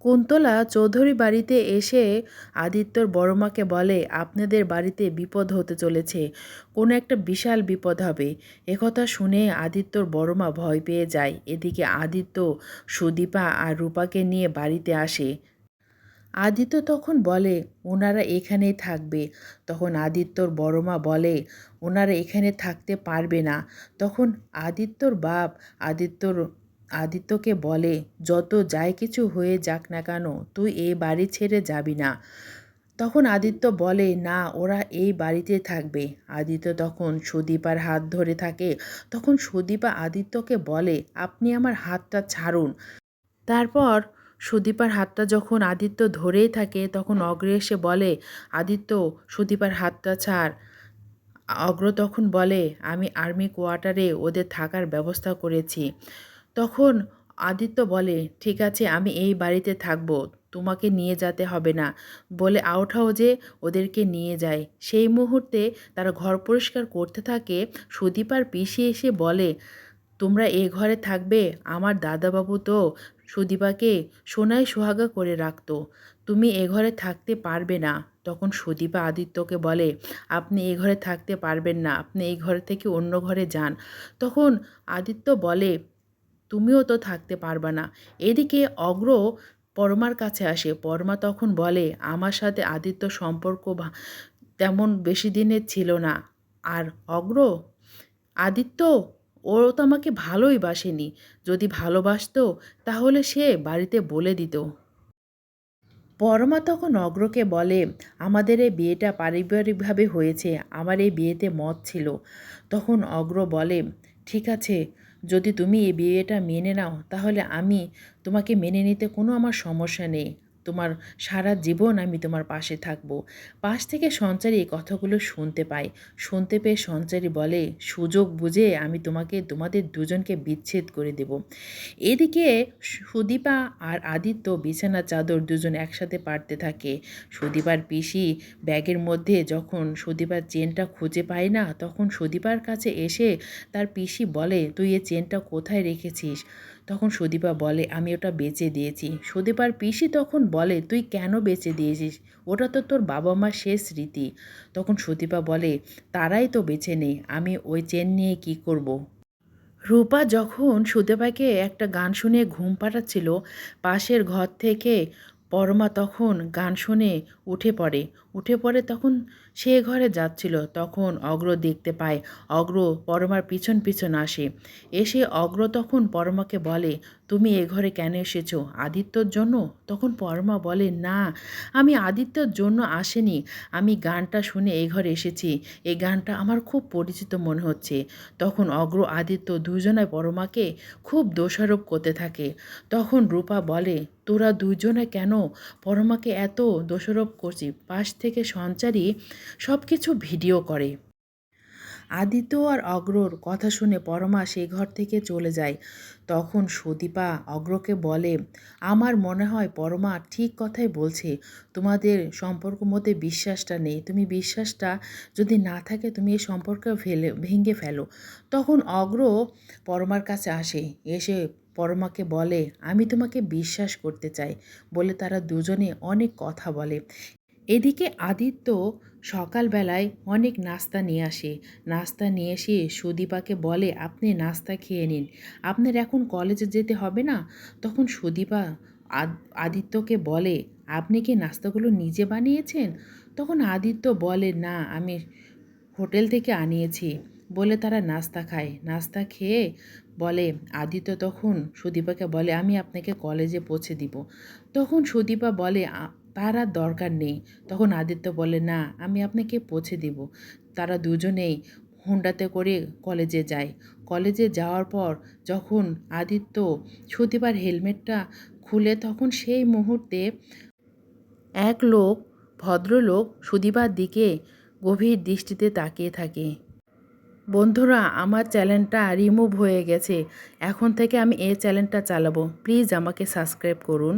কুন্তলা চৌধুরী বাড়িতে এসে আদিত্যর বড়মাকে বলে, আপনাদের বাড়িতে বিপদ হতে চলেছে, কোনো একটা বিশাল বিপদ হবে। একথা শুনে আদিত্যর বড়মা ভয় পেয়ে যায়। এদিকে আদিত্য সুদীপা আর রূপাকে নিয়ে বাড়িতে আসে। আদিত্য তখন বলে, ওনারা এখানেই থাকবে। তখন আদিত্যর বড়মা বলে, ওনারা এখানে থাকতে পারবে না। তখন আদিত্যর বাপ আদিত্যকে বলে, যত যাই কিছু হয়ে যাক না কেন, তুই এই বাড়ি ছেড়ে যাবি না। তখন আদিত্য বলে, না, ওরা এই বাড়িতে থাকবে। আদিত্য তখন সুদীপার হাত ধরে থাকে। তখন সুদীপা আদিত্যকে বলে, আপনি আমার হাতটা ছাড়ুন। তারপর সুদীপার হাতটা যখন আদিত্য ধরেই থাকে, তখন অগ্র এসে বলে, আদিত্য, সুদীপার হাতটা ছাড়। অগ্র তখন বলে, আমি আর্মি কোয়ার্টারে ওদের থাকার ব্যবস্থা করেছি। তখন আদিত্য বলে, ঠিক আছে, আমি এই বাড়িতে থাকবো, তোমাকে নিয়ে যেতে হবে না, বলে আউট হাউজে ওদেরকে নিয়ে যায়। সেই মুহূর্তে তারা ঘর পরিষ্কার করতে থাকে। সুদীপার পিসি এসে বলে, তোমরা এ ঘরে থাকবে? আমার দাদাবাবু তো সুদীপাকে সোনায় সোহাগা করে রাখতো, তুমি এ ঘরে থাকতে পারবে না। তখন সুদীপা আদিত্যকে বলে, আপনি এ ঘরে থাকতে পারবেন না, আপনি এই ঘর থেকে অন্য ঘরে যান। তখন আদিত্য বলে, তুমিও তো থাকতে পারবা না। এদিকে অগ্র পরমার কাছে আসে। পরমা তখন বলে, আমার সাথে আদিত্য সম্পর্ক তেমন বেশি দিনের ছিল না। আর অগ্র, আদিত্য, ও তো আমাকে ভালোই বাসেনি। যদি ভালোবাসতো তাহলে সে বাড়িতে বলে দিত। পরমা তখন অগ্রকে বলে, আমাদের এই বিয়েটা পারিবারিকভাবে হয়েছে, আমার এই বিয়েতে মত ছিল। তখন অগ্র বলে, ঠিক আছে, যদি তুমি এই বিয়েটা মেনে নাও তাহলে আমি তোমাকে মেনে নিতে কোনো আমার সমস্যা নেই, তোমার সারা জীবন আমি তোমার পাশে থাকব। পাশ থেকে সঞ্চারী এই কথাগুলো শুনতে পায়। শুনতে পেয়ে সঞ্চারী বলে, সুযোগ বুঝে আমি তোমাদের দুজনকে বিচ্ছেদ করে দেব। এদিকে সুদীপা আর আদিত্য বিছানার চাদর দুজন একসাথে পাড়তে থাকে। সুদীপার পিসি ব্যাগের মধ্যে যখন সুদীপার চেনটা খুঁজে পায় না, তখন সুদীপার কাছে এসে তার পিসি বলে, তুই এ চেনটা কোথায় রেখেছিস? তখন সুদীপা বলে, আমি ওটা বেচে দিয়েছি। সুদীপার পিসি তখন বলে, তুই কেন বেচে দিয়েছিস? ওটা তো তোর বাবা মার শেষ স্মৃতি। তখন সুদীপা বলে, তারাই তো বেছে নেই, আমি ওই চেন নিয়ে কি করব। রূপা যখন সুদেবাকে একটা গান শুনিয়ে ঘুম পাড়াচ্ছিল, পাশের ঘর থেকে পরমা তখন গান শুনে উঠে পড়ে তখন সে ঘরে যাচ্ছিল। তখন অগ্র দেখতে পায়। অগ্র পরমার পিছন পিছন আসে। এসে অগ্র তখন পরমাকে বলে, তুমি এ ঘরে কেন এসেছো? আদিত্যর জন্য? তখন পরমা বলে, না, আমি আদিত্যর জন্য আসিনি, আমি গানটা শুনে এই ঘরে এসেছি, এই গানটা আমার খুব পরিচিত মনে হচ্ছে। তখন অগ্র আদিত্য দুজনে পরমাকে খুব দোষারোপ করতে থাকে। তখন রূপা বলে, তোরা দুজনে কেন পরমাকে এত দোষারোপ করছিস? পাশ থেকে সঞ্চারী সব কিছু ভিডিও করে। আদিত্য আর অগ্রর কথা শুনে পরমা সেই ঘর থেকে চলে যায়। তখন সুদীপা অগ্রকে বলে, আমার মনে হয় পরমা ঠিক কথাই বলছে, তোমাদের সম্পর্ক মধ্যে বিশ্বাসটা নেই, তুমি বিশ্বাসটা যদি না থাকে তুমি এই সম্পর্ক ভেঙে ফেলো। তখন অগ্র পরমার কাছে আসে। এসে পরমাকে বলে, আমি তোমাকে বিশ্বাস করতে চাই, বলে তারা দুজনে অনেক কথা বলে। এদিকে আদিত্য সকালবেলায় অনেক নাস্তা নিয়ে আসে। নাস্তা নিয়ে এসে সুদীপাকে বলে, আপনি নাস্তা খেয়ে নিন, আপনার এখন কলেজে যেতে হবে না। তখন সুদীপা আদিত্যকে বলে, আপনি কি নাস্তাগুলো নিজে বানিয়েছেন? তখন আদিত্য বলে, না, আমি হোটেল থেকে আনিয়েছি, বলে তারা নাস্তা খায়। নাস্তা খেয়ে বলে, আদিত্য তখন সুদীপাকে বলে, আমি আপনাকে কলেজে পৌঁছে দিব। তখন সুদীপা বলে, তার আর দরকার নেই। তখন আদিত্য বলে, না, আমি আপনাকে পৌঁছে দিব। তারা দুজনেই হোন্ডাতে করে কলেজে যায়। কলেজে যাওয়ার পর যখন আদিত্য সুদীপার হেলমেটটা খুলে, তখন সেই মুহূর্তে এক ভদ্রলোক সুদীপার দিকে গভীর দৃষ্টিতে তাকিয়ে থাকে। বন্ধুরা, আমার চ্যানেলটা রিমুভ হয়ে গেছে, এখন থেকে আমি এই চ্যানেলটা চালাবো, প্লিজ আমাকে সাবস্ক্রাইব করুন।